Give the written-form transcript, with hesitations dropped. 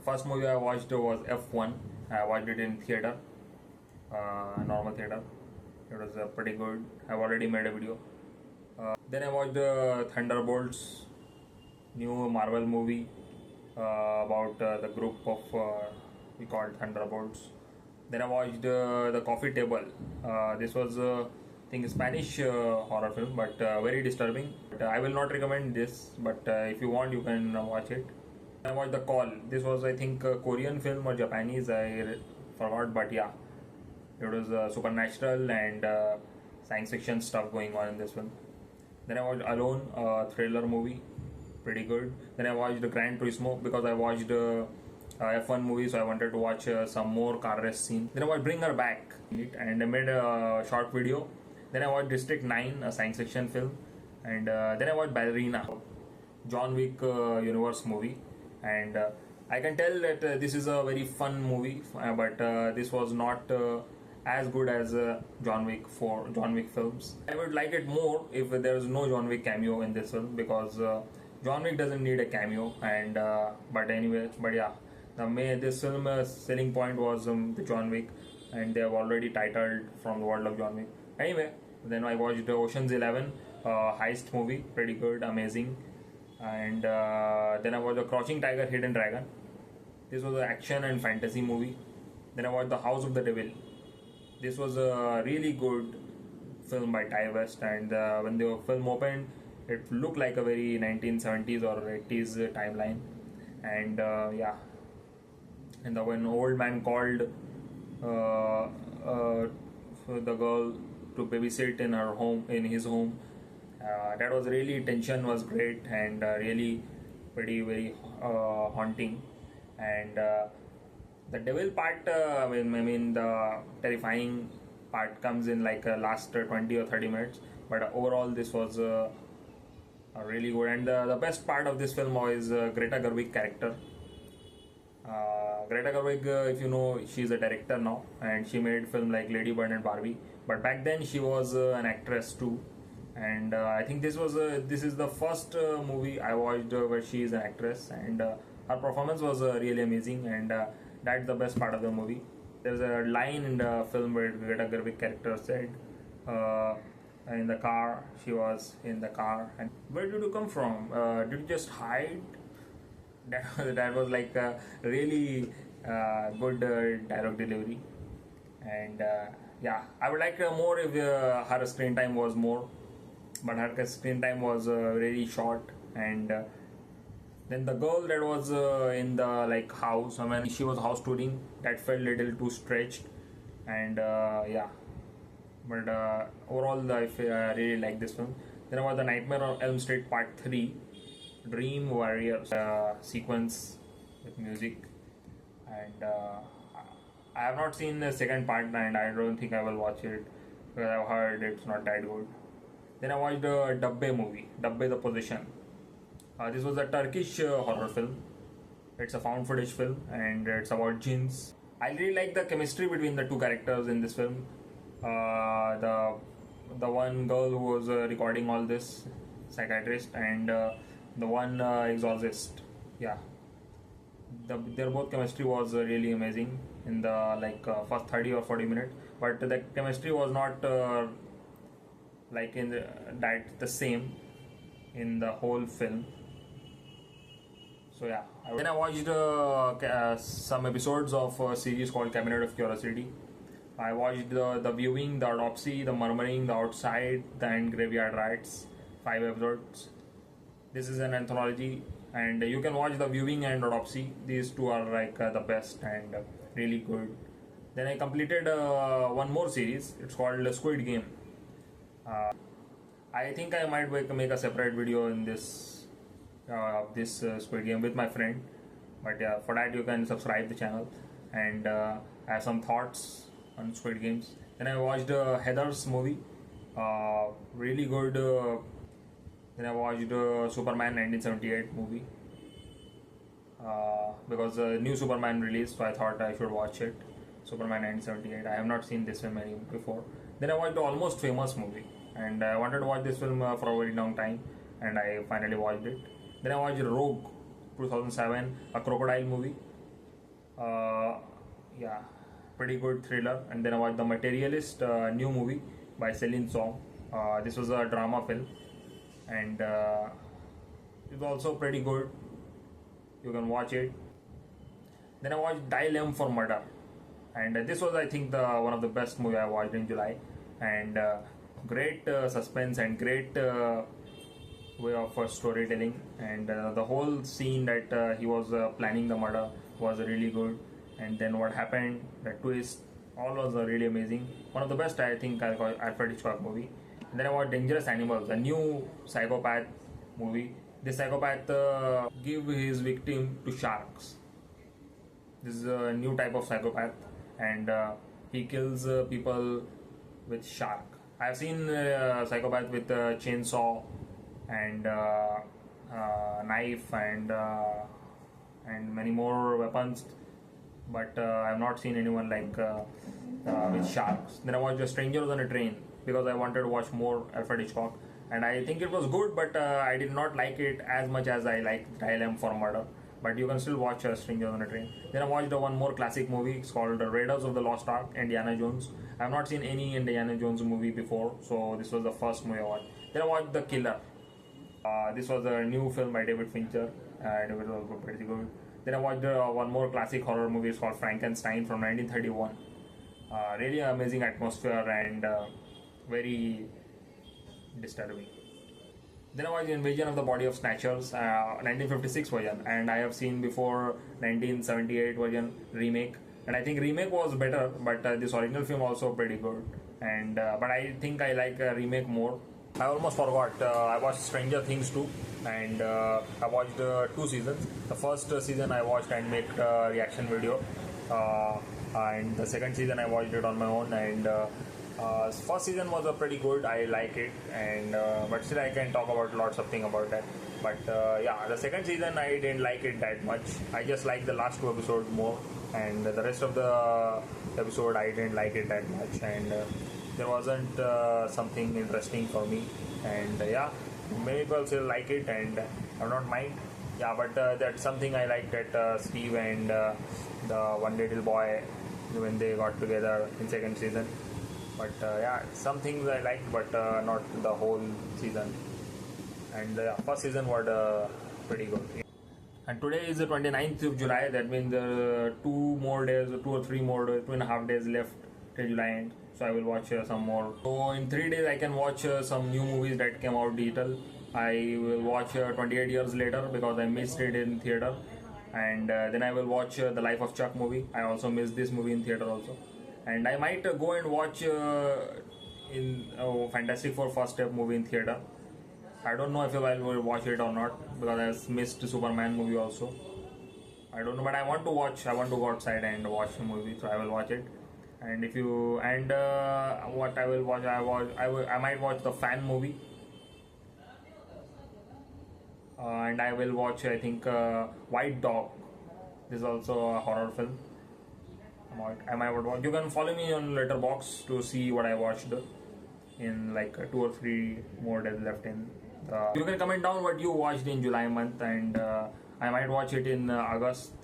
First movie I watched was F1. I watched it in theater, normal theater. It was pretty good. I've already made a video. Then I watched Thunderbolts, new Marvel movie about the group of we called Thunderbolts. Then I watched The Coffee Table. This was I think a Spanish horror film, but very disturbing. But, I will not recommend this, but if you want, you can watch it. I watched The Call. This was, I think, a Korean film or Japanese. I forgot, but yeah, it was supernatural and science fiction stuff going on in this film. Then I watched Alone, a thriller movie, pretty good. Then I watched Gran Turismo because I watched F1 movie, so I wanted to watch some more car race scene. Then I watched Bring Her Back, and I made a short video. Then I watched District 9, a science fiction film, and then I watched Ballerina, John Wick universe movie, and I can tell that this is a very fun movie, but this was not as good as John Wick films. I would like it more if there is no John Wick cameo in this film, because John Wick doesn't need a cameo, and but yeah, this film selling point was the John Wick, and they have already titled from the world of John Wick. Anyway, then I watched Ocean's 11, heist movie, pretty good, amazing, and then I watched The Crouching Tiger, Hidden Dragon. This was an action and fantasy movie. Then I watched The House of the Devil. This was a really good film by Ty West, and when the film opened, it looked like a very 1970s or 80s timeline, and yeah, and when old man called the girl to babysit in his home, that was really, tension was great, and really very haunting, and the devil part, I mean the terrifying part comes in like last 20 or 30 minutes, but overall this was really good. And the best part of this film was Greta Gerwig character. Greta Gerwig, if you know, she's a director now, and she made film like Lady Bird and Barbie, but back then she was an actress too, and I think this is the first movie I watched where she is an actress, and her performance was really amazing, and that's the best part of the movie. There's a line in the film where Greta Gerwig character said, in the car, she was in the car, and where did you come from? Did you just hide? That was like a really good dialogue delivery, and yeah, I would like more if her screen time was more, but her screen time was really short, and then the girl that was in the like house, I mean she was house touring, that felt little too stretched, and yeah, but overall I really like this film. Then about the Nightmare on Elm Street Part 3, Dream Warriors sequence with music, and I have not seen the second part, and I don't think I will watch it because I've heard it's not that good. Then I watched the Dabbe movie, Dabbe the Possession. This was a Turkish horror film. It's a found footage film, and it's about jinns. I really like the chemistry between the two characters in this film. The one girl who was recording all this, psychiatrist, and the one exorcist. Yeah, their both chemistry was really amazing in the first 30 or 40 minutes. But the chemistry was not like in the same in the whole film. So yeah, then I watched some episodes of a series called Cabinet of Curiosity. I watched the Viewing, the Autopsy, the Murmuring, the Outside, and Graveyard Rats, 5 episodes. This is an anthology, and you can watch the Viewing and Autopsy. These two are like the best and really good. Then I completed one more series. It's called Squid Game. I think I might make a separate video in this Squid Game with my friend, but yeah, for that you can subscribe the channel, and I have some thoughts on Squid Games. Then I watched Heather's movie, really good. Then I watched Superman 1978 movie because new Superman released, so I thought I should watch it. Superman 1978. I have not seen this film before. Then I watched the Almost Famous movie, and I wanted to watch this film for a very long time, and I finally watched it. Then I watched Rogue 2007, a crocodile movie. Uh, yeah, pretty good thriller. And then I watched The Materialist, new movie by Celine Song. This was a drama film, and it was also pretty good. You can watch it. Then I watched Dial for Murder, and this was, I think, the one of the best movie I watched in July, and great suspense and great way of storytelling, and the whole scene that he was planning the murder was really good, and then what happened, the twist, all was really amazing. One of the best, I think, Alfred Hitchcock movie. And then I watched Dangerous Animals, a new psychopath movie. This psychopath give his victim to sharks. This is a new type of psychopath, and he kills people with shark. I've seen psychopath with chainsaw and knife and many more weapons, but I've not seen anyone like with sharks. Then I watched The Strangers on a Train because I wanted to watch more Alfred Hitchcock, and I think it was good, but I did not like it as much as I liked Dial M for Murder. But you can still watch Strangers on a Train. Then I watched one more classic movie. It's called Raiders of the Lost Ark, Indiana Jones. I have not seen any Indiana Jones movie before, so this was the first movie I watched. Then I watched The Killer. This was a new film by David Fincher, and it was also pretty good. Then I watched one more classic horror movie. It's called Frankenstein from 1931. Really amazing atmosphere and very disturbing. Then I watched Invasion of the Body of Snatchers, 1956 version, and I have seen before 1978 version remake, and I think remake was better, but this original film also pretty good, and but I think I like remake more. I almost forgot. I watched Stranger Things too, and I watched 2 seasons. The first season I watched and made a reaction video, and the second season I watched it on my own. And first season was pretty good. I like it, and but still I can talk about lots of things about that. But yeah, the second season I didn't like it that much. I just liked the last 2 episodes more, and the rest of the episode I didn't like it that much, and there wasn't something interesting for me. And yeah, many people still like it, and I don't mind. Yeah, but that's something I like, that Steve and the one little boy, when they got together in second season. But yeah, some things I liked, but not the whole season. And the first season was pretty good. And today is the 29th of July. That means 2 more days, 2 or 3 more, 2.5 days left till July end. So I will watch some more. So in 3 days I can watch some new movies that came out digital. I will watch 28 Years Later because I missed it in theater. And then I will watch The Life of Chuck movie. I also missed this movie in theater also. And I might go and watch in Fantastic Four First Step movie in theater. I don't know if I will watch it or not because I missed Superman movie also. I don't know, but I want to watch. I want to go outside and watch the movie, so I will watch it. And if you and what I will watch, I might watch the Fan movie, and I will watch, I think, White Dog. This is also a horror film. I might watch. You can follow me on Letterboxd to see what I watched in like 2 or 3 more days left in. You can comment down what you watched in July month, and I might watch it in August